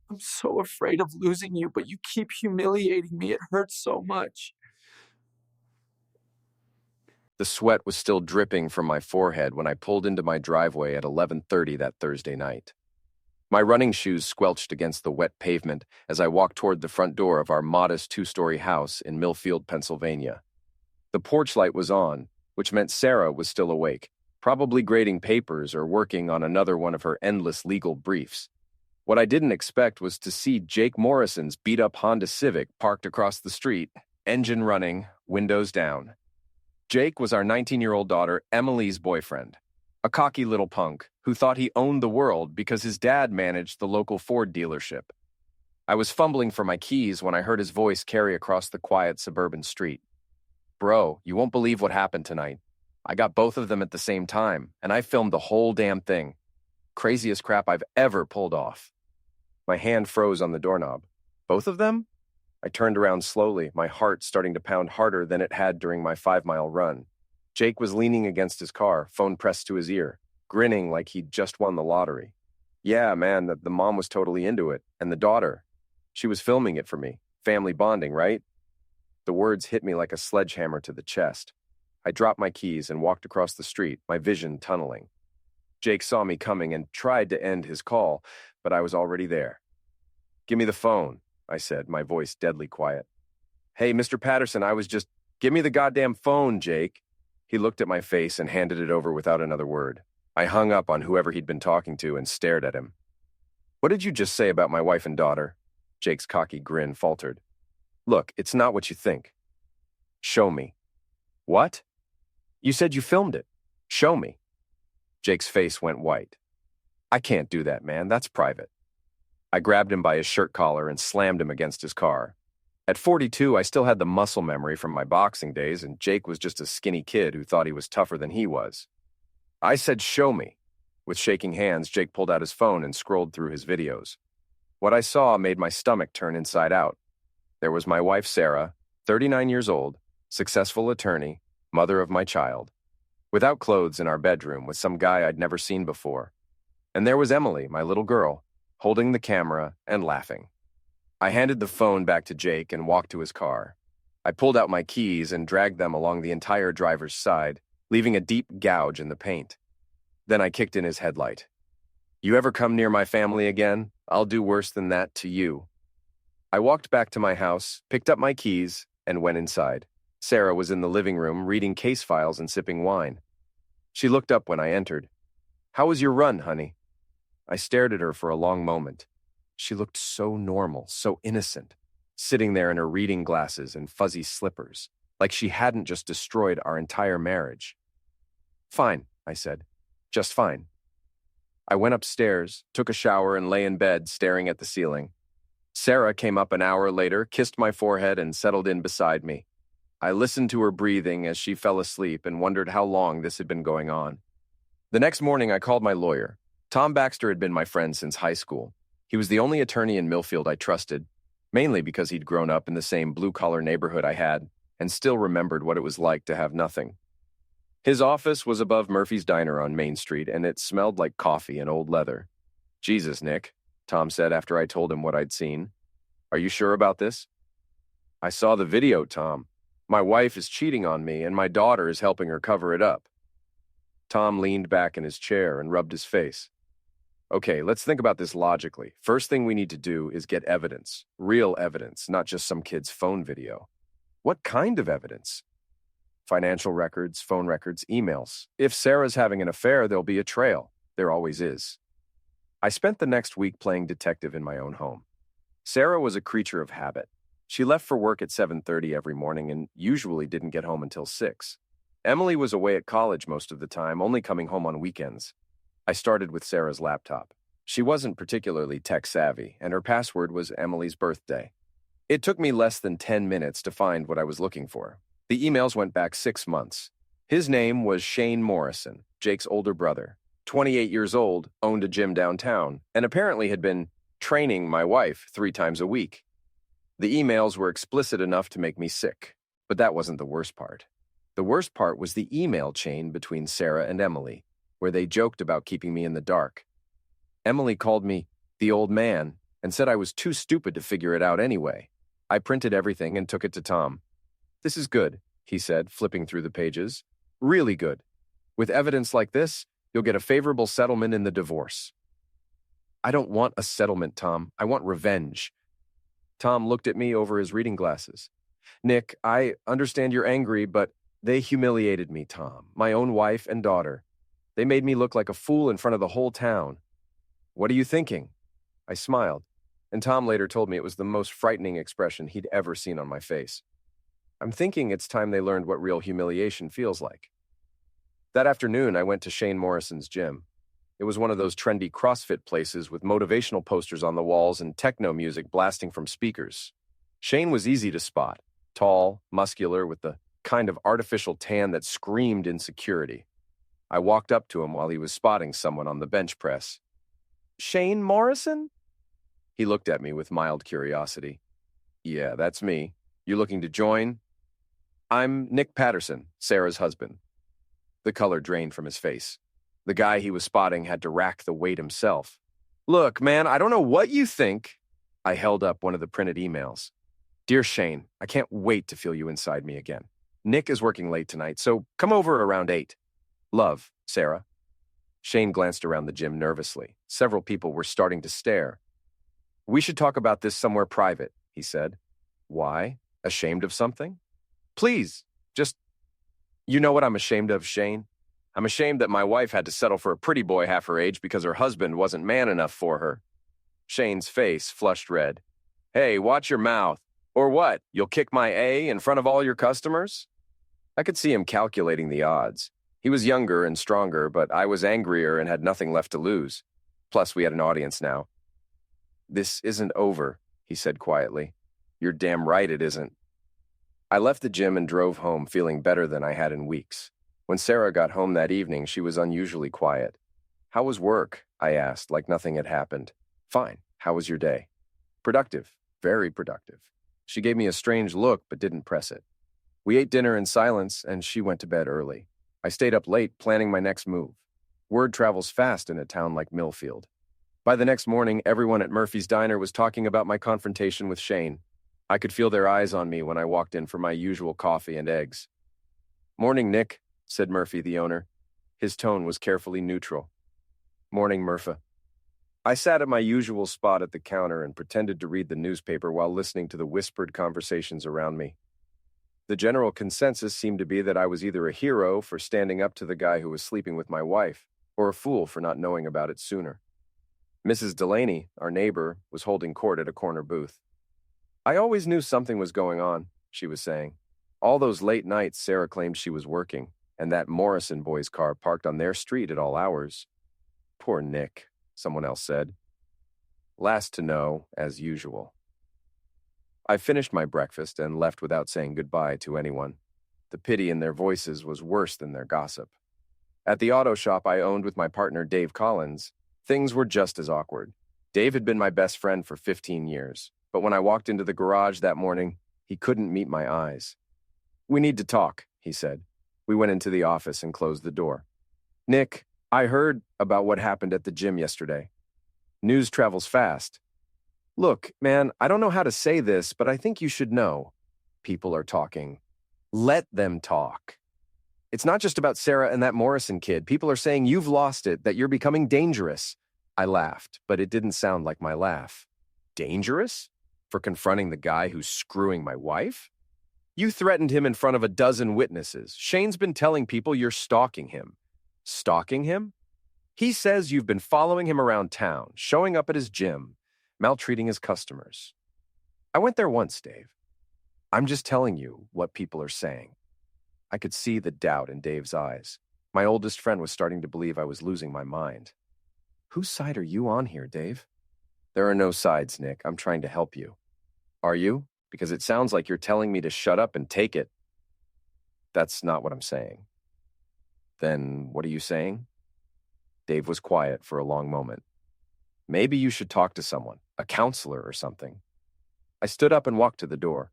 I'm so afraid of losing you, but you keep humiliating me. It hurts so much. The sweat was still dripping from my forehead when I pulled into my driveway at 11:30 that Thursday night. My running shoes squelched against the wet pavement as I walked toward the front door of our modest two-story house in Millfield, Pennsylvania. The porch light was on, which meant Sarah was still awake, probably grading papers or working on another one of her endless legal briefs. What I didn't expect was to see Jake Morrison's beat-up Honda Civic parked across the street, engine running, windows down. Jake was our 19-year-old daughter Emily's boyfriend, a cocky little punk who thought he owned the world because his dad managed the local Ford dealership. I was fumbling for my keys when I heard his voice carry across the quiet suburban street. "Bro, you won't believe what happened tonight. I got both of them at the same time, and I filmed the whole damn thing. Craziest crap I've ever pulled off." My hand froze on the doorknob. "Both of them?" I turned around slowly, my heart starting to pound harder than it had during my 5-mile run. Jake was leaning against his car, phone pressed to his ear, grinning like he'd just won the lottery. "Yeah, man, the mom was totally into it. And the daughter. She was filming it for me. Family bonding, right?" The words hit me like a sledgehammer to the chest. I dropped my keys and walked across the street, my vision tunneling. Jake saw me coming and tried to end his call, but I was already there. "Give me the phone," I said, my voice deadly quiet. "Hey, Mr. Patterson, give me the goddamn phone, Jake." He looked at my face and handed it over without another word. I hung up on whoever he'd been talking to and stared at him. "What did you just say about my wife and daughter?" Jake's cocky grin faltered. "Look, it's not what you think." "Show me." "What?" "You said you filmed it. Show me." Jake's face went white. "I can't do that, man. That's private." I grabbed him by his shirt collar and slammed him against his car. At 42, I still had the muscle memory from my boxing days, and Jake was just a skinny kid who thought he was tougher than he was. I said, "Show me." With shaking hands, Jake pulled out his phone and scrolled through his videos. What I saw made my stomach turn inside out. There was my wife, Sarah, 39 years old, successful attorney, mother of my child, without clothes in our bedroom with some guy I'd never seen before. And there was Emily, my little girl, holding the camera and laughing. I handed the phone back to Jake and walked to his car. I pulled out my keys and dragged them along the entire driver's side, leaving a deep gouge in the paint. Then I kicked in his headlight. "You ever come near my family again, I'll do worse than that to you." I walked back to my house, picked up my keys, and went inside. Sarah was in the living room reading case files and sipping wine. She looked up when I entered. "How was your run, honey?" I stared at her for a long moment. She looked so normal, so innocent, sitting there in her reading glasses and fuzzy slippers, like she hadn't just destroyed our entire marriage. "Fine," I said. "Just fine." I went upstairs, took a shower, and lay in bed staring at the ceiling. Sarah came up an hour later, kissed my forehead, and settled in beside me. I listened to her breathing as she fell asleep and wondered how long this had been going on. The next morning, I called my lawyer. Tom Baxter had been my friend since high school. He was the only attorney in Millfield I trusted, mainly because he'd grown up in the same blue-collar neighborhood I had and still remembered what it was like to have nothing. His office was above Murphy's Diner on Main Street, and it smelled like coffee and old leather. "Jesus, Nick," Tom said after I told him what I'd seen. "Are you sure about this?" "I saw the video, Tom. My wife is cheating on me, and my daughter is helping her cover it up." Tom leaned back in his chair and rubbed his face. "Okay, let's think about this logically. First thing we need to do is get evidence. Real evidence, not just some kid's phone video." "What kind of evidence?" "Financial records, phone records, emails. If Sarah's having an affair, there'll be a trail. There always is." I spent the next week playing detective in my own home. Sarah was a creature of habit. She left for work at 7:30 every morning and usually didn't get home until 6. Emily was away at college most of the time, only coming home on weekends. I started with Sarah's laptop. She wasn't particularly tech-savvy, and her password was Emily's birthday. It took me less than 10 minutes to find what I was looking for. The emails went back 6 months. His name was Shane Morrison, Jake's older brother. 28 years old, owned a gym downtown, and apparently had been training my wife 3 times a week. The emails were explicit enough to make me sick, but that wasn't the worst part. The worst part was the email chain between Sarah and Emily, where they joked about keeping me in the dark. Emily called me the old man, and said I was too stupid to figure it out anyway. I printed everything and took it to Tom. "This is good," he said, flipping through the pages. "Really good. With evidence like this, you'll get a favorable settlement in the divorce." "I don't want a settlement, Tom. I want revenge." Tom looked at me over his reading glasses. "Nick, I understand you're angry, but they humiliated me, Tom, my own wife and daughter. They made me look like a fool in front of the whole town." "What are you thinking?" I smiled, and Tom later told me it was the most frightening expression he'd ever seen on my face. "I'm thinking it's time they learned what real humiliation feels like." That afternoon, I went to Shane Morrison's gym. It was one of those trendy CrossFit places with motivational posters on the walls and techno music blasting from speakers. Shane was easy to spot, tall, muscular, with the kind of artificial tan that screamed insecurity. I walked up to him while he was spotting someone on the bench press. "Shane Morrison?" He looked at me with mild curiosity. "Yeah, that's me. You looking to join?" "I'm Nick Patterson, Sarah's husband." The color drained from his face. The guy he was spotting had to rack the weight himself. "Look, man, I don't know what you think." I held up one of the printed emails. "Dear Shane, I can't wait to feel you inside me again. Nick is working late tonight, so come over around 8. Love, Sarah." Shane glanced around the gym nervously. Several people were starting to stare. "We should talk about this somewhere private," he said. "Why? Ashamed of something?" "Please, just... You know what I'm ashamed of, Shane? I'm ashamed that my wife had to settle for a pretty boy half her age because her husband wasn't man enough for her." Shane's face flushed red. "Hey, watch your mouth. Or what? You'll kick my A in front of all your customers?" I could see him calculating the odds. He was younger and stronger, but I was angrier and had nothing left to lose. Plus, we had an audience now. "This isn't over," he said quietly. "You're damn right it isn't." I left the gym and drove home feeling better than I had in weeks. When Sarah got home that evening, she was unusually quiet. "How was work?" I asked, like nothing had happened. "Fine. How was your day?" "Productive. Very productive." She gave me a strange look, but didn't press it. We ate dinner in silence, and she went to bed early. I stayed up late planning my next move. Word travels fast in a town like Millfield. By the next morning, everyone at Murphy's Diner was talking about my confrontation with Shane. I could feel their eyes on me when I walked in for my usual coffee and eggs. "Morning, Nick," said Murphy, the owner. His tone was carefully neutral. "Morning, Murphy." I sat at my usual spot at the counter and pretended to read the newspaper while listening to the whispered conversations around me. The general consensus seemed to be that I was either a hero for standing up to the guy who was sleeping with my wife, or a fool for not knowing about it sooner. Mrs. Delaney, our neighbor, was holding court at a corner booth. "I always knew something was going on," she was saying. "All those late nights Sarah claimed she was working, and that Morrison boy's car parked on their street at all hours." "Poor Nick," someone else said. "Last to know, as usual." I finished my breakfast and left without saying goodbye to anyone. The pity in their voices was worse than their gossip. At the auto shop I owned with my partner Dave Collins, things were just as awkward. Dave had been my best friend for 15 years, but when I walked into the garage that morning, he couldn't meet my eyes. "We need to talk," he said. We went into the office and closed the door. "Nick, I heard about what happened at the gym yesterday. News travels fast. Look, man, I don't know how to say this, but I think you should know. People are talking. Let them talk. It's not just about Sarah and that Morrison kid. People are saying you've lost it, that you're becoming dangerous." I laughed, but it didn't sound like my laugh. "Dangerous? For confronting the guy who's screwing my wife? You threatened him in front of a dozen witnesses. Shane's been telling people you're stalking him." "Stalking him?" "He says you've been following him around town, showing up at his gym, maltreating his customers." "I went there once, Dave. I'm just telling you what people are saying." I could see the doubt in Dave's eyes. My oldest friend was starting to believe I was losing my mind. "Whose side are you on here, Dave?" "There are no sides, Nick. I'm trying to help you." "Are you? Because it sounds like you're telling me to shut up and take it." "That's not what I'm saying." "Then what are you saying?" Dave was quiet for a long moment. "Maybe you should talk to someone, a counselor or something." I stood up and walked to the door.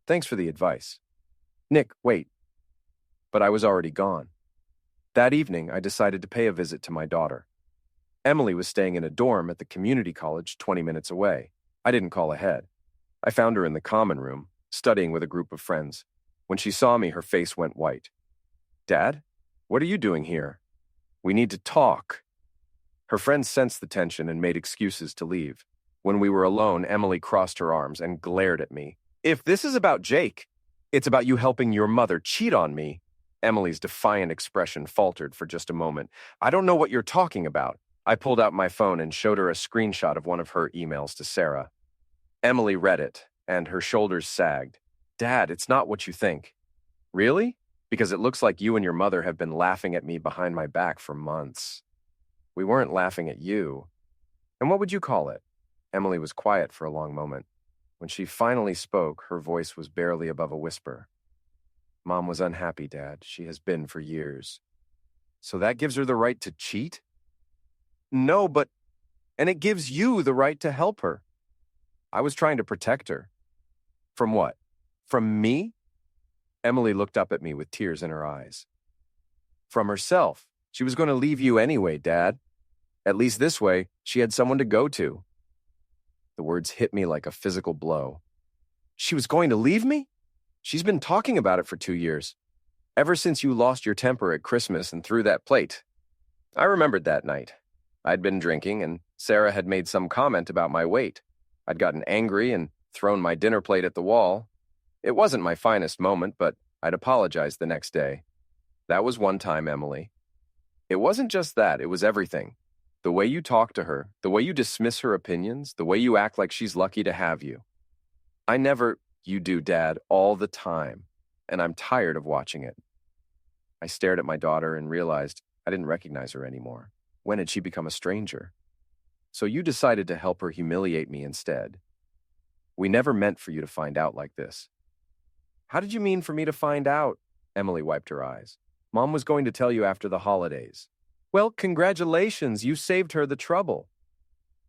"Thanks for the advice." "Nick, wait." But I was already gone. That evening, I decided to pay a visit to my daughter. Emily was staying in a dorm at the community college 20 minutes away. I didn't call ahead. I found her in the common room, studying with a group of friends. When she saw me, her face went white. "Dad, what are you doing here? We need to talk." Her friends sensed the tension and made excuses to leave. When we were alone, Emily crossed her arms and glared at me. "If this is about Jake, it's about you helping your mother cheat on me." Emily's defiant expression faltered for just a moment. "I don't know what you're talking about." I pulled out my phone and showed her a screenshot of one of her emails to Sarah. Emily read it, and her shoulders sagged. "Dad, it's not what you think." "Really? Because it looks like you and your mother have been laughing at me behind my back for months." "We weren't laughing at you." "And what would you call it?" Emily was quiet for a long moment. When she finally spoke, her voice was barely above a whisper. "Mom was unhappy, Dad. She has been for years." "So that gives her the right to cheat?" "No, but... and it gives you the right to help her." "I was trying to protect her." "From what? From me?" Emily looked up at me with tears in her eyes. "From herself. She was going to leave you anyway, Dad. At least this way, she had someone to go to." The words hit me like a physical blow. "She was going to leave me? She's been talking about it for 2 years. Ever since you lost your temper at Christmas and threw that plate." I remembered that night. I'd been drinking, and Sarah had made some comment about my weight. I'd gotten angry and thrown my dinner plate at the wall. It wasn't my finest moment, but I'd apologized the next day. That was one time, Emily. It wasn't just that, it was everything. The way you talk to her, the way you dismiss her opinions, the way you act like she's lucky to have you. You do, Dad, all the time, and I'm tired of watching it. I stared at my daughter and realized I didn't recognize her anymore. When had she become a stranger? "So you decided to help her humiliate me instead. We never meant for you to find out like this." "How did you mean for me to find out?" Emily wiped her eyes. "Mom was going to tell you after the holidays." "Well, congratulations, you saved her the trouble."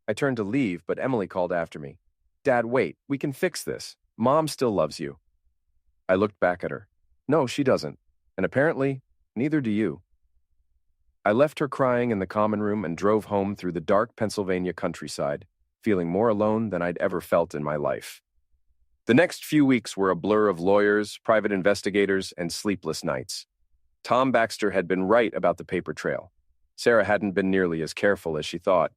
I turned to leave, but Emily called after me. "Dad, wait, we can fix this. Mom still loves you." I looked back at her. No, she doesn't. And apparently, neither do you. I left her crying in the common room and drove home through the dark Pennsylvania countryside, feeling more alone than I'd ever felt in my life. The next few weeks were a blur of lawyers, private investigators, and sleepless nights. Tom Baxter had been right about the paper trail. Sarah hadn't been nearly as careful as she thought.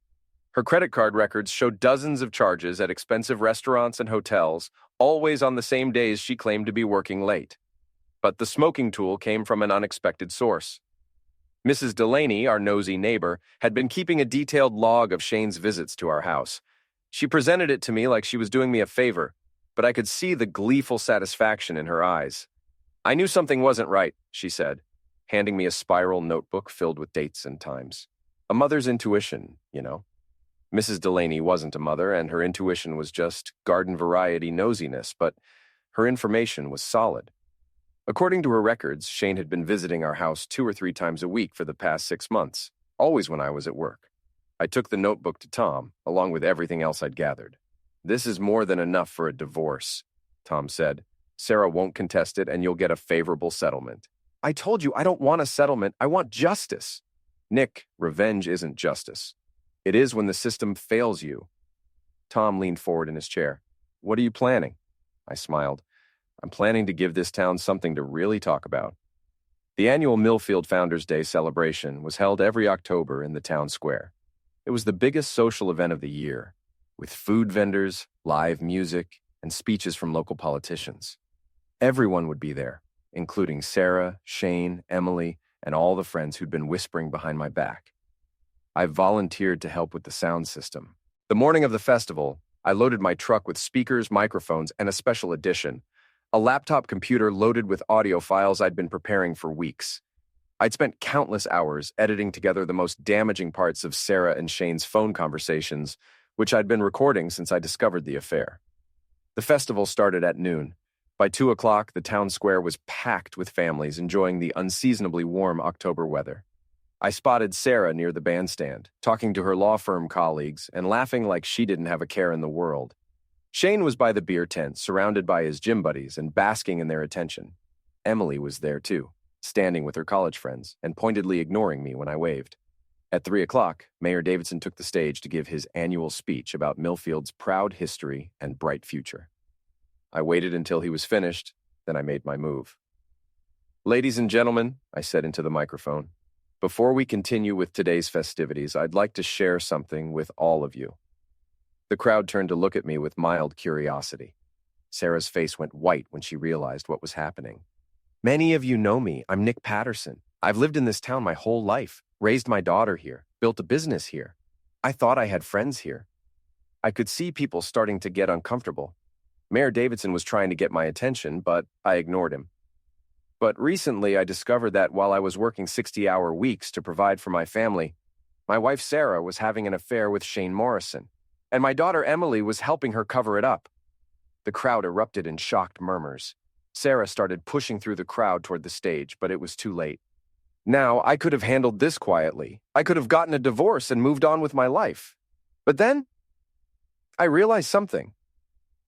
Her credit card records showed dozens of charges at expensive restaurants and hotels, always on the same days she claimed to be working late. But the smoking tool came from an unexpected source. Mrs. Delaney, our nosy neighbor, had been keeping a detailed log of Shane's visits to our house. She presented it to me like she was doing me a favor, but I could see the gleeful satisfaction in her eyes. "I knew something wasn't right," she said, handing me a spiral notebook filled with dates and times. A mother's intuition, you know. Mrs. Delaney wasn't a mother, and her intuition was just garden-variety nosiness, but her information was solid. According to her records, Shane had been visiting our house 2 or 3 times a week for the past 6 months, always when I was at work. I took the notebook to Tom, along with everything else I'd gathered. "This is more than enough for a divorce," Tom said. "Sarah won't contest it, and you'll get a favorable settlement." "I told you I don't want a settlement. I want justice." "Nick, revenge isn't justice. It is when the system fails you." Tom leaned forward in his chair. "What are you planning?" I smiled. "I'm planning to give this town something to really talk about." The annual Millfield Founders Day celebration was held every October in the town square. It was the biggest social event of the year, with food vendors, live music, and speeches from local politicians. Everyone would be there, including Sarah, Shane, Emily, and all the friends who'd been whispering behind my back. I volunteered to help with the sound system. The morning of the festival, I loaded my truck with speakers, microphones, and a special edition, a laptop computer loaded with audio files I'd been preparing for weeks. I'd spent countless hours editing together the most damaging parts of Sarah and Shane's phone conversations, which I'd been recording since I discovered the affair. The festival started at noon. By 2 o'clock, the town square was packed with families enjoying the unseasonably warm October weather. I spotted Sarah near the bandstand, talking to her law firm colleagues and laughing like she didn't have a care in the world. Shane was by the beer tent, surrounded by his gym buddies and basking in their attention. Emily was there too, standing with her college friends and pointedly ignoring me when I waved. At 3 o'clock, Mayor Davidson took the stage to give his annual speech about Millfield's proud history and bright future. I waited until he was finished, then I made my move. "Ladies and gentlemen," I said into the microphone, "before we continue with today's festivities, I'd like to share something with all of you." The crowd turned to look at me with mild curiosity. Sarah's face went white when she realized what was happening. "Many of you know me. I'm Nick Patterson. I've lived in this town my whole life, raised my daughter here, built a business here. I thought I had friends here." I could see people starting to get uncomfortable. Mayor Davidson was trying to get my attention, but I ignored him. "But recently I discovered that while I was working 60-hour weeks to provide for my family, my wife Sarah was having an affair with Shane Morrison, and my daughter Emily was helping her cover it up." The crowd erupted in shocked murmurs. Sarah started pushing through the crowd toward the stage, but it was too late. Now, I could have handled this quietly. I could have gotten a divorce and moved on with my life. But then, I realized something.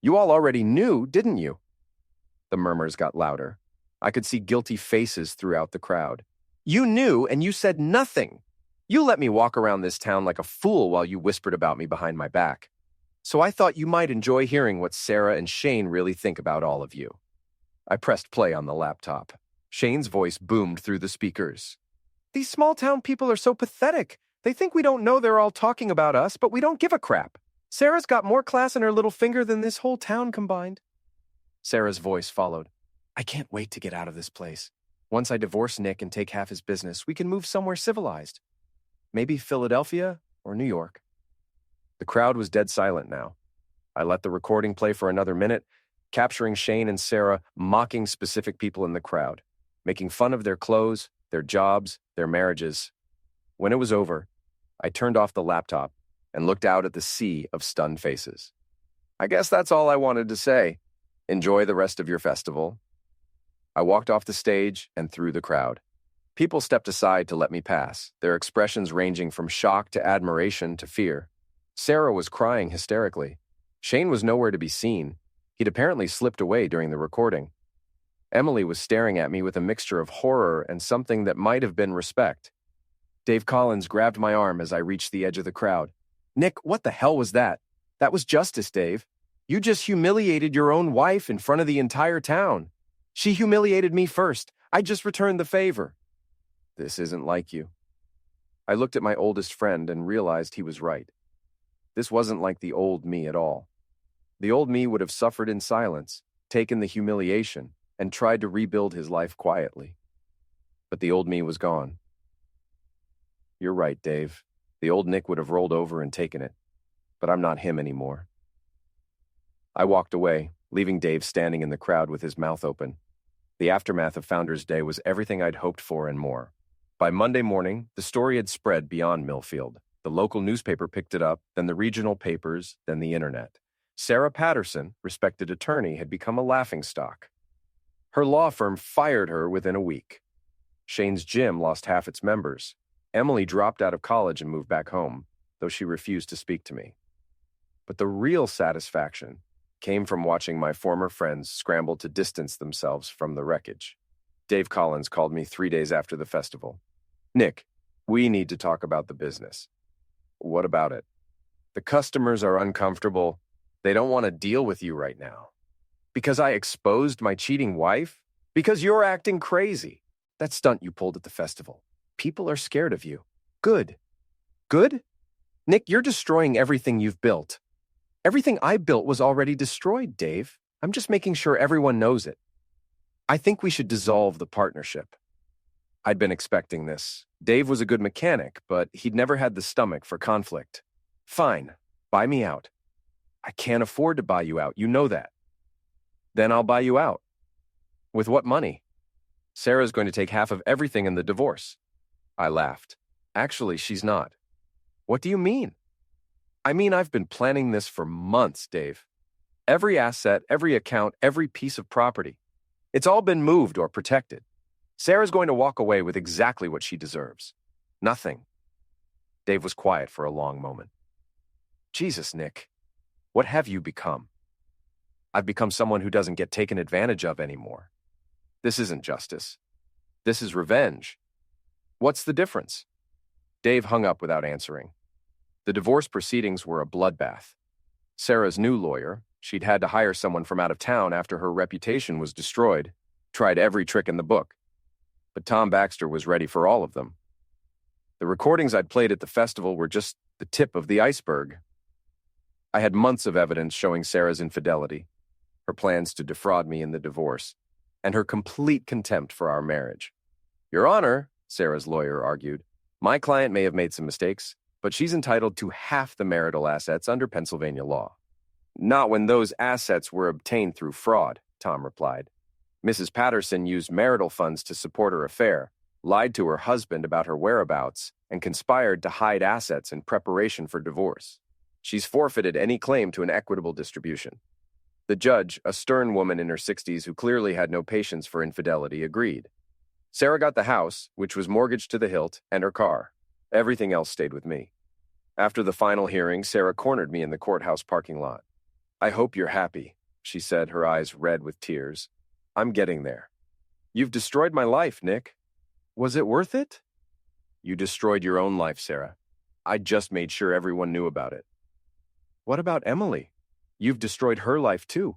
"You all already knew, didn't you?" The murmurs got louder. I could see guilty faces throughout the crowd. "You knew, and you said nothing. You let me walk around this town like a fool while you whispered about me behind my back. So I thought you might enjoy hearing what Sarah and Shane really think about all of you." I pressed play on the laptop. Shane's voice boomed through the speakers. "These small-town people are so pathetic. They think we don't know they're all talking about us, but we don't give a crap. Sarah's got more class in her little finger than this whole town combined." Sarah's voice followed. "I can't wait to get out of this place. Once I divorce Nick and take half his business, we can move somewhere civilized. Maybe Philadelphia or New York." The crowd was dead silent now. I let the recording play for another minute, capturing Shane and Sarah mocking specific people in the crowd, making fun of their clothes, their jobs, their marriages. When it was over, I turned off the laptop and looked out at the sea of stunned faces. "I guess that's all I wanted to say. Enjoy the rest of your festival." I walked off the stage and through the crowd. People stepped aside to let me pass, their expressions ranging from shock to admiration to fear. Sarah was crying hysterically. Shane was nowhere to be seen. He'd apparently slipped away during the recording. Emily was staring at me with a mixture of horror and something that might have been respect. Dave Collins grabbed my arm as I reached the edge of the crowd. "Nick, what the hell was that? That was justice, Dave. You just humiliated your own wife in front of the entire town. She humiliated me first. I just returned the favor." "This isn't like you." I looked at my oldest friend and realized he was right. This wasn't like the old me at all. The old me would have suffered in silence, taken the humiliation, and tried to rebuild his life quietly. But the old me was gone. "You're right, Dave. The old Nick would have rolled over and taken it. But I'm not him anymore." I walked away, leaving Dave standing in the crowd with his mouth open. The aftermath of Founders Day was everything I'd hoped for and more. By Monday morning, the story had spread beyond Millfield. The local newspaper picked it up, then the regional papers, then the internet. Sarah Patterson, respected attorney, had become a laughingstock. Her law firm fired her within a week. Shane's gym lost half its members. Emily dropped out of college and moved back home, though she refused to speak to me. But the real satisfaction came from watching my former friends scramble to distance themselves from the wreckage. Dave Collins called me 3 days after the festival. "Nick, we need to talk about the business." "What about it?" "The customers are uncomfortable. They don't want to deal with you right now." "Because I exposed my cheating wife?" "Because you're acting crazy. That stunt you pulled at the festival. People are scared of you." "Good." "Good? Nick, you're destroying everything you've built." "Everything I built was already destroyed, Dave. I'm just making sure everyone knows it. I think we should dissolve the partnership." I'd been expecting this. Dave was a good mechanic, but he'd never had the stomach for conflict. "Fine, buy me out." "I can't afford to buy you out, you know that." "Then I'll buy you out." "With what money?" "Sarah's going to take half of everything in the divorce." I laughed. "Actually, she's not." "What do you mean?" "I mean, I've been planning this for months, Dave. Every asset, every account, every piece of property. It's all been moved or protected. Sarah's going to walk away with exactly what she deserves. Nothing." Dave was quiet for a long moment. "Jesus, Nick, what have you become?" "I've become someone who doesn't get taken advantage of anymore. This isn't justice. This is revenge. What's the difference?" Dave hung up without answering. The divorce proceedings were a bloodbath. Sarah's new lawyer, she'd had to hire someone from out of town after her reputation was destroyed, tried every trick in the book. But Tom Baxter was ready for all of them. The recordings I'd played at the festival were just the tip of the iceberg. I had months of evidence showing Sarah's infidelity, her plans to defraud me in the divorce, and her complete contempt for our marriage. Your Honor, Sarah's lawyer argued, my client may have made some mistakes, but she's entitled to half the marital assets under Pennsylvania law. Not when those assets were obtained through fraud, Tom replied. Mrs. Patterson used marital funds to support her affair, lied to her husband about her whereabouts, and conspired to hide assets in preparation for divorce. She's forfeited any claim to an equitable distribution. The judge, a stern woman in her 60s who clearly had no patience for infidelity, agreed. Sarah got the house, which was mortgaged to the hilt, and her car. Everything else stayed with me. After the final hearing, Sarah cornered me in the courthouse parking lot. I hope you're happy, she said, her eyes red with tears. I'm getting there. You've destroyed my life, Nick. Was it worth it? You destroyed your own life, Sarah. I just made sure everyone knew about it. What about Emily? You've destroyed her life too.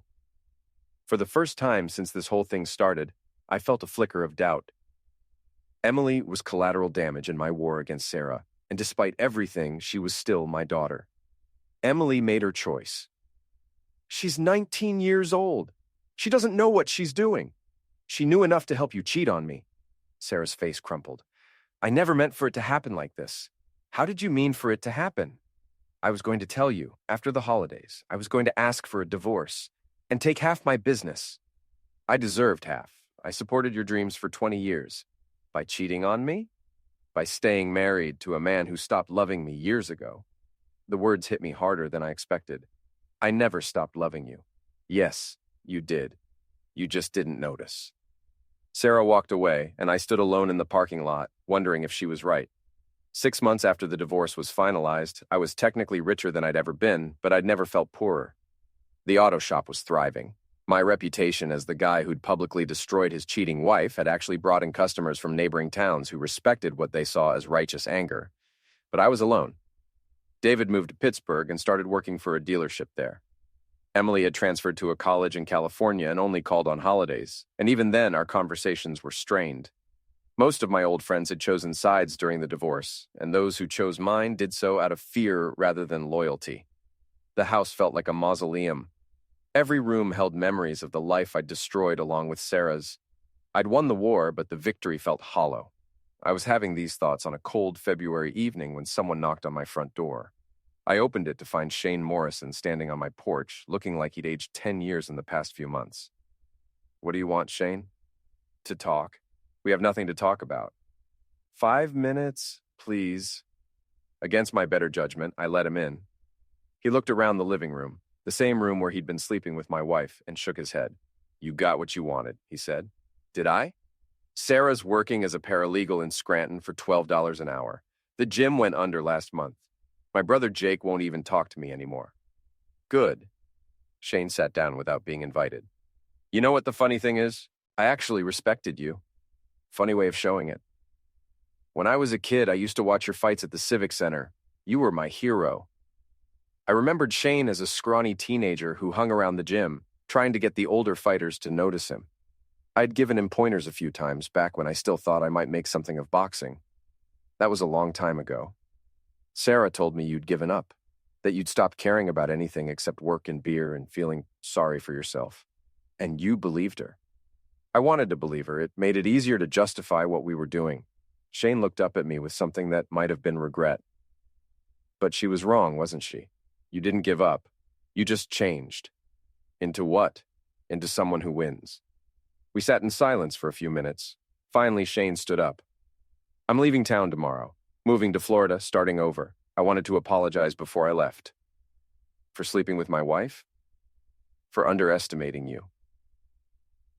For the first time since this whole thing started, I felt a flicker of doubt. Emily was collateral damage in my war against Sarah, and despite everything, she was still my daughter. Emily made her choice. She's 19 years old. She doesn't know what she's doing. She knew enough to help you cheat on me. Sarah's face crumpled. I never meant for it to happen like this. How did you mean for it to happen? I was going to tell you, after the holidays, I was going to ask for a divorce and take half my business. I deserved half. I supported your dreams for 20 years. By cheating on me? By staying married to a man who stopped loving me years ago. The words hit me harder than I expected. I never stopped loving you. Yes, you did. You just didn't notice. Sarah walked away, and I stood alone in the parking lot, wondering if she was right. 6 months after the divorce was finalized, I was technically richer than I'd ever been, but I'd never felt poorer. The auto shop was thriving. My reputation as the guy who'd publicly destroyed his cheating wife had actually brought in customers from neighboring towns who respected what they saw as righteous anger. But I was alone. David moved to Pittsburgh and started working for a dealership there. Emily had transferred to a college in California and only called on holidays, and even then our conversations were strained. Most of my old friends had chosen sides during the divorce, and those who chose mine did so out of fear rather than loyalty. The house felt like a mausoleum. Every room held memories of the life I'd destroyed along with Sarah's. I'd won the war, but the victory felt hollow. I was having these thoughts on a cold February evening when someone knocked on my front door. I opened it to find Shane Morrison standing on my porch, looking like he'd aged 10 years in the past few months. What do you want, Shane? To talk. We have nothing to talk about. 5 minutes, please. Against my better judgment, I let him in. He looked around the living room, the same room where he'd been sleeping with my wife, and shook his head. You got what you wanted, he said. Did I? Sarah's working as a paralegal in Scranton for $12 an hour. The gym went under last month. My brother Jake won't even talk to me anymore. Good. Shane sat down without being invited. You know what the funny thing is? I actually respected you. Funny way of showing it. When I was a kid, I used to watch your fights at the Civic Center. You were my hero. I remembered Shane as a scrawny teenager who hung around the gym, trying to get the older fighters to notice him. I'd given him pointers a few times back when I still thought I might make something of boxing. That was a long time ago. Sarah told me you'd given up, that you'd stopped caring about anything except work and beer and feeling sorry for yourself. And you believed her. I wanted to believe her. It made it easier to justify what we were doing. Shane looked up at me with something that might have been regret. But she was wrong, wasn't she? You didn't give up. You just changed. Into what? Into someone who wins. We sat in silence for a few minutes. Finally, Shane stood up. I'm leaving town tomorrow. Moving to Florida, starting over. I wanted to apologize before I left. For sleeping with my wife? For underestimating you.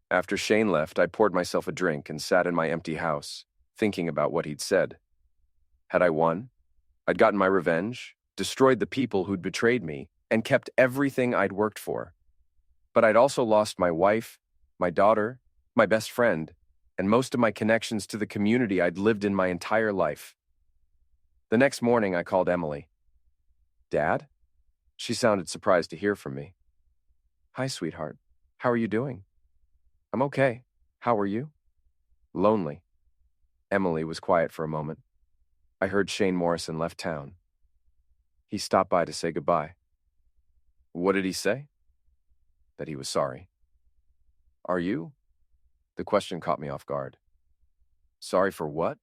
After Shane left, I poured myself a drink and sat in my empty house, thinking about what he'd said. Had I won? I'd gotten my revenge, destroyed the people who'd betrayed me, and kept everything I'd worked for. But I'd also lost my wife, my daughter, my best friend, and most of my connections to the community I'd lived in my entire life. The next morning, I called Emily. Dad? She sounded surprised to hear from me. Hi, sweetheart. How are you doing? I'm okay. How are you? Lonely. Emily was quiet for a moment. I heard Shane Morrison left town. He stopped by to say goodbye. What did he say? That he was sorry. Are you? The question caught me off guard. Sorry for what?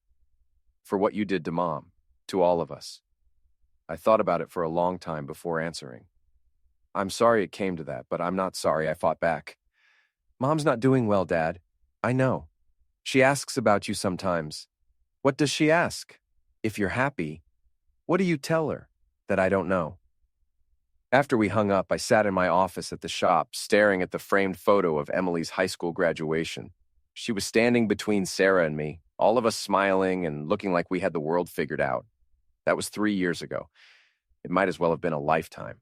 For what you did to Mom, to all of us. I thought about it for a long time before answering. I'm sorry it came to that, but I'm not sorry I fought back. Mom's not doing well, Dad. I know. She asks about you sometimes. What does she ask? If you're happy, what do you tell her? That I don't know. After we hung up, I sat in my office at the shop, staring at the framed photo of Emily's high school graduation. She was standing between Sarah and me, all of us smiling and looking like we had the world figured out. That was 3 years ago. It might as well have been a lifetime.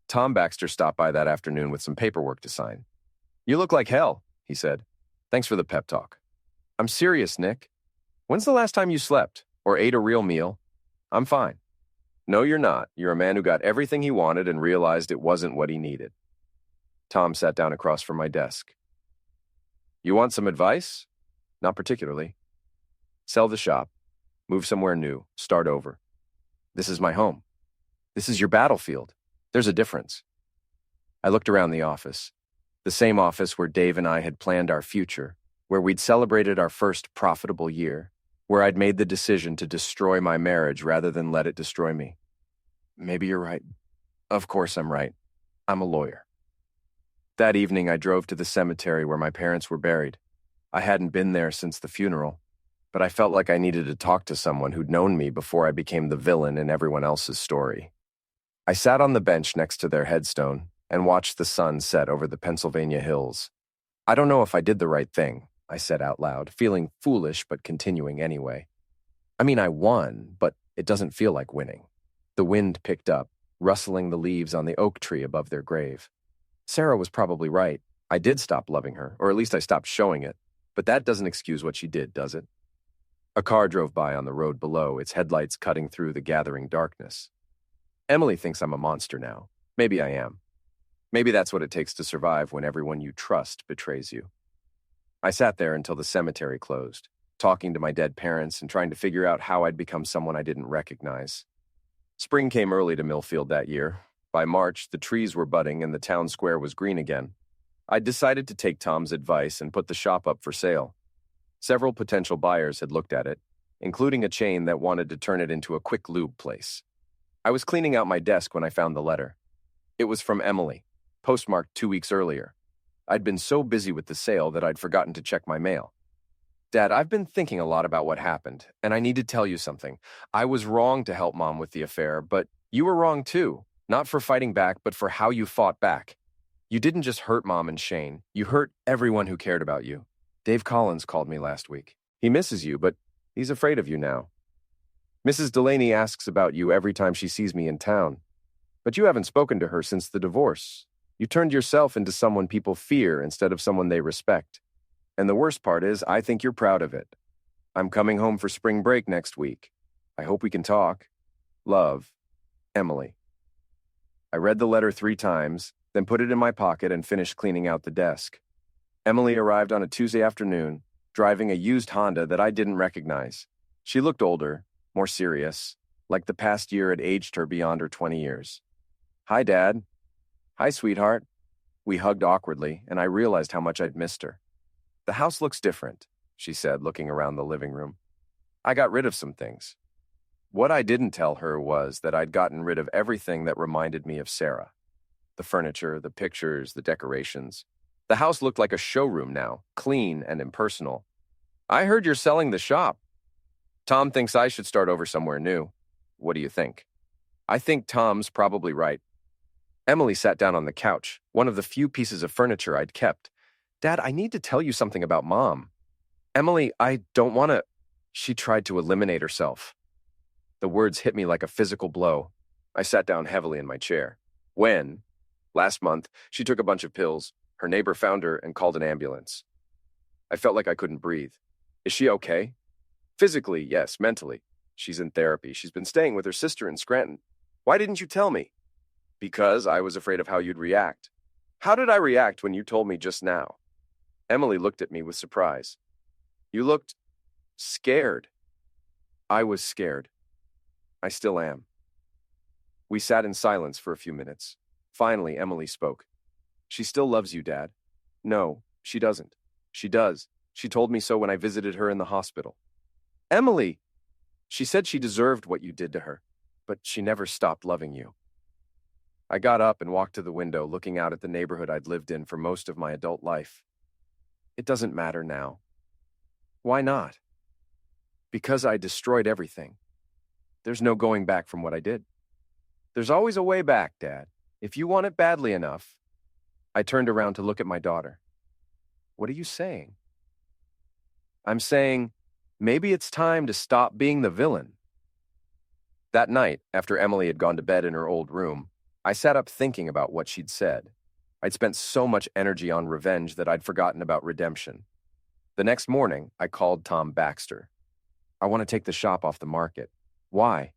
Tom Baxter stopped by that afternoon with some paperwork to sign. You look like hell, he said. Thanks for the pep talk. I'm serious, Nick. When's the last time you slept or ate a real meal? I'm fine. No, you're not. You're a man who got everything he wanted and realized it wasn't what he needed. Tom sat down across from my desk. You want some advice? Not particularly. Sell the shop. Move somewhere new. Start over. This is my home. This is your battlefield. There's a difference. I looked around the office. The same office where Dave and I had planned our future, where we'd celebrated our first profitable year, where I'd made the decision to destroy my marriage rather than let it destroy me. Maybe you're right. Of course I'm right. I'm a lawyer. That evening, I drove to the cemetery where my parents were buried. I hadn't been there since the funeral, but I felt like I needed to talk to someone who'd known me before I became the villain in everyone else's story. I sat on the bench next to their headstone and watched the sun set over the Pennsylvania hills. I don't know if I did the right thing, I said out loud, feeling foolish but continuing anyway. I mean, I won, but it doesn't feel like winning. The wind picked up, rustling the leaves on the oak tree above their grave. Sarah was probably right. I did stop loving her, or at least I stopped showing it. But that doesn't excuse what she did, does it? A car drove by on the road below, its headlights cutting through the gathering darkness. Emily thinks I'm a monster now. Maybe I am. Maybe that's what it takes to survive when everyone you trust betrays you. I sat there until the cemetery closed, talking to my dead parents and trying to figure out how I'd become someone I didn't recognize. Spring came early to Millfield that year. By March, the trees were budding and the town square was green again. I'd decided to take Tom's advice and put the shop up for sale. Several potential buyers had looked at it, including a chain that wanted to turn it into a quick lube place. I was cleaning out my desk when I found the letter. It was from Emily, postmarked 2 weeks earlier. I'd been so busy with the sale that I'd forgotten to check my mail. Dad, I've been thinking a lot about what happened, and I need to tell you something. I was wrong to help Mom with the affair, but you were wrong too. Not for fighting back, but for how you fought back. You didn't just hurt Mom and Shane. You hurt everyone who cared about you. Dave Collins called me last week. He misses you, but he's afraid of you now. Mrs. Delaney asks about you every time she sees me in town. But you haven't spoken to her since the divorce. You turned yourself into someone people fear instead of someone they respect. And the worst part is, I think you're proud of it. I'm coming home for spring break next week. I hope we can talk. Love, Emily. I read the letter 3 times, then put it in my pocket and finished cleaning out the desk. Emily arrived on a Tuesday afternoon, driving a used Honda that I didn't recognize. She looked older, more serious, like the past year had aged her beyond her 20 years. Hi, Dad. Hi, sweetheart. We hugged awkwardly, and I realized how much I'd missed her. The house looks different, she said, looking around the living room. I got rid of some things. What I didn't tell her was that I'd gotten rid of everything that reminded me of Sarah. The furniture, the pictures, the decorations. The house looked like a showroom now, clean and impersonal. I heard you're selling the shop. Tom thinks I should start over somewhere new. What do you think? I think Tom's probably right. Emily sat down on the couch, one of the few pieces of furniture I'd kept. Dad, I need to tell you something about Mom. Emily, I don't want to... She tried to eliminate herself. The words hit me like a physical blow. I sat down heavily in my chair. When, last month, she took a bunch of pills. Her neighbor found her and called an ambulance. I felt like I couldn't breathe. Is she okay? Physically, yes. Mentally. She's in therapy. She's been staying with her sister in Scranton. Why didn't you tell me? Because I was afraid of how you'd react. How did I react when you told me just now? Emily looked at me with surprise. You looked scared. I was scared. I still am. We sat in silence for a few minutes. Finally, Emily spoke. She still loves you, Dad. No, she doesn't. She does. She told me so when I visited her in the hospital. Emily! She said she deserved what you did to her, but she never stopped loving you. I got up and walked to the window, looking out at the neighborhood I'd lived in for most of my adult life. It doesn't matter now. Why not? Because I destroyed everything. There's no going back from what I did. There's always a way back, Dad, if you want it badly enough. I turned around to look at my daughter. What are you saying? I'm saying, maybe it's time to stop being the villain. That night, after Emily had gone to bed in her old room, I sat up thinking about what she'd said. I'd spent so much energy on revenge that I'd forgotten about redemption. The next morning, I called Tom Baxter. I want to take the shop off the market. Why?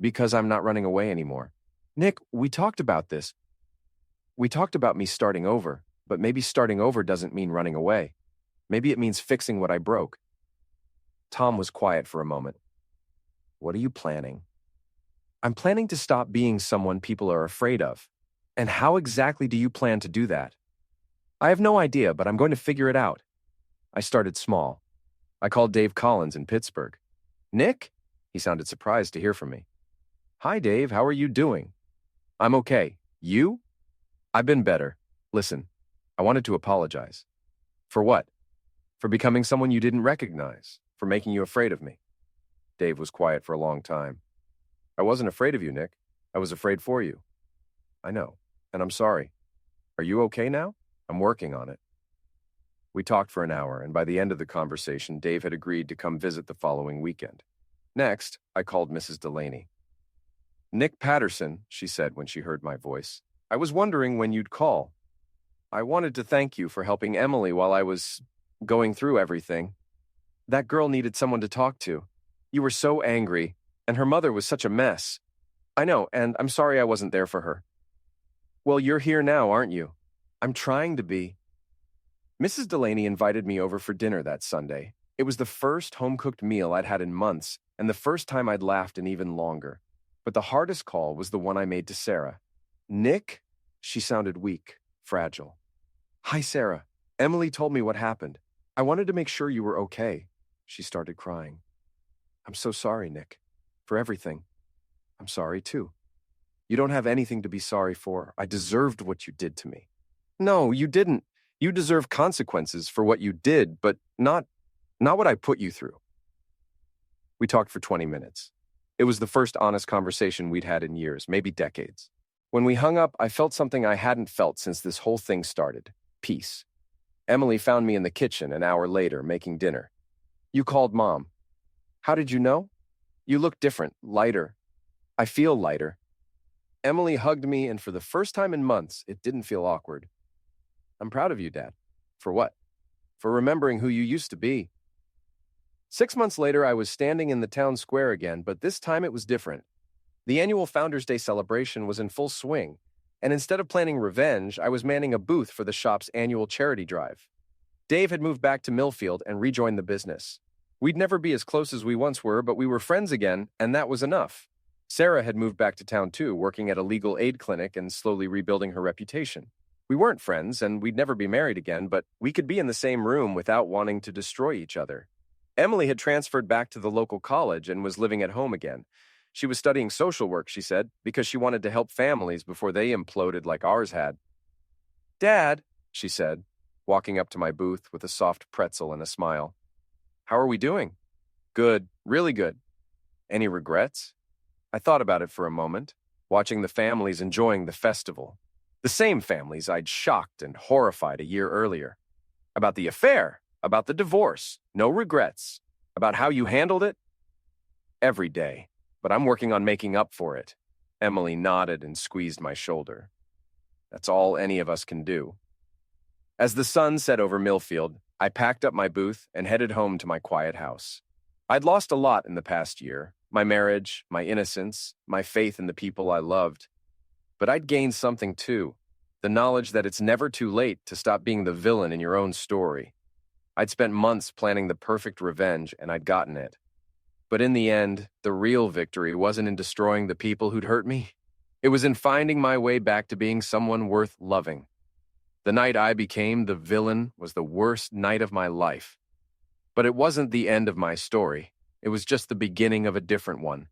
Because I'm not running away anymore. Nick, we talked about this. We talked about me starting over, but maybe starting over doesn't mean running away. Maybe it means fixing what I broke. Tom was quiet for a moment. What are you planning? I'm planning to stop being someone people are afraid of. And how exactly do you plan to do that? I have no idea, but I'm going to figure it out. I started small. I called Dave Collins in Pittsburgh. Nick? He sounded surprised to hear from me. Hi, Dave. How are you doing? I'm okay. You? I've been better. Listen, I wanted to apologize. For what? For becoming someone you didn't recognize. For making you afraid of me. Dave was quiet for a long time. I wasn't afraid of you, Nick. I was afraid for you. I know, and I'm sorry. Are you okay now? I'm working on it. We talked for an hour, and by the end of the conversation, Dave had agreed to come visit the following weekend. Next, I called Mrs. Delaney. Nick Patterson, she said when she heard my voice. I was wondering when you'd call. I wanted to thank you for helping Emily while I was going through everything. That girl needed someone to talk to. You were so angry, and her mother was such a mess. I know, and I'm sorry I wasn't there for her. Well, you're here now, aren't you? I'm trying to be. Mrs. Delaney invited me over for dinner that Sunday. It was the first home-cooked meal I'd had in months, and the first time I'd laughed in even longer. But the hardest call was the one I made to Sarah. Nick? She sounded weak, fragile. Hi, Sarah. Emily told me what happened. I wanted to make sure you were okay. She started crying. I'm so sorry, Nick. For everything. I'm sorry, too. You don't have anything to be sorry for. I deserved what you did to me. No, you didn't. You deserve consequences for what you did, but not what I put you through. We talked for 20 minutes. It was the first honest conversation we'd had in years, maybe decades. When we hung up, I felt something I hadn't felt since this whole thing started. Peace. Emily found me in the kitchen an hour later, making dinner. You called Mom. How did you know? You look different, lighter. I feel lighter. Emily hugged me, and for the first time in months, it didn't feel awkward. I'm proud of you, Dad. For what? For remembering who you used to be. 6 months later, I was standing in the town square again, but this time it was different. The annual Founders' Day celebration was in full swing, and instead of planning revenge, I was manning a booth for the shop's annual charity drive. Dave had moved back to Millfield and rejoined the business. We'd never be as close as we once were, but we were friends again, and that was enough. Sarah had moved back to town too, working at a legal aid clinic and slowly rebuilding her reputation. We weren't friends, and we'd never be married again, but we could be in the same room without wanting to destroy each other. Emily had transferred back to the local college and was living at home again. She was studying social work, she said, because she wanted to help families before they imploded like ours had. Dad, she said, walking up to my booth with a soft pretzel and a smile. How are we doing? Good, really good. Any regrets? I thought about it for a moment, watching the families enjoying the festival. The same families I'd shocked and horrified a year earlier. About the affair, about the divorce, no regrets. About how you handled it? Every day, but I'm working on making up for it. Emily nodded and squeezed my shoulder. That's all any of us can do. As the sun set over Millfield, I packed up my booth and headed home to my quiet house. I'd lost a lot in the past year. my marriage, my innocence, my faith in the people I loved. But I'd gained something too, the knowledge that it's never too late to stop being the villain in your own story. I'd spent months planning the perfect revenge, and I'd gotten it. But in the end, the real victory wasn't in destroying the people who'd hurt me. It was in finding my way back to being someone worth loving. The night I became the villain was the worst night of my life. But it wasn't the end of my story. It was just the beginning of a different one.